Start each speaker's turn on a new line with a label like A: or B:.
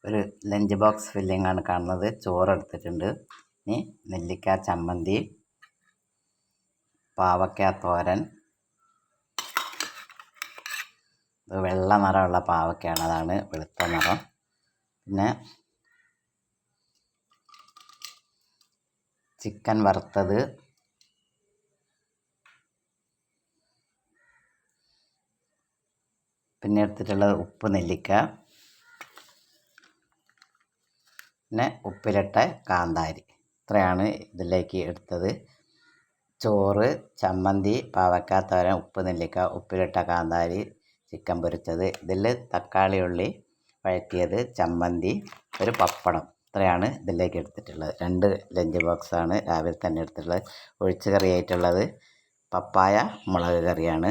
A: ഒരു lunch box filling ആണ് കാണുന്നത്. ചോറ് എടുത്തിട്ടുണ്ട്. ഇനി നെല്ലിക്ക ചമ്മന്തി, പാവയ്ക്ക തോരൻ, ഇത് വെള്ള നിറമുള്ള പാവയ്ക്കയാണ്, അതാണ് വെളുത്ത നിറം. പിന്നെ ചിക്കൻ വറുത്തത്, പിന്നെ എടുത്തിട്ടുള്ളത് ഉപ്പ് നെല്ലിക്ക, പിന്നെ ഉപ്പിലിട്ട കാന്താരി. ഇത്രയാണ് ഇതിലേക്ക് എടുത്തത്. ചോറ്, ചമ്മന്തി, പാവയ്ക്ക തോരൻ, ഉപ്പ് നെല്ലിക്ക, ഉപ്പിലിട്ട കാന്താരി, ചിക്കൻ പൊരിച്ചത്, ഇതിൽ തക്കാളി ഉള്ളി വഴറ്റിയത്, ചമ്മന്തി, ഒരു പപ്പടം. ഇത്രയാണ് ഇതിലേക്ക് എടുത്തിട്ടുള്ളത്. 2 ലഞ്ച് ബോക്സാണ് രാവിലെ തന്നെ എടുത്തിട്ടുള്ളത്. ഒഴിച്ച് കറിയായിട്ടുള്ളത് പപ്പായ മുളക് കറിയാണ്.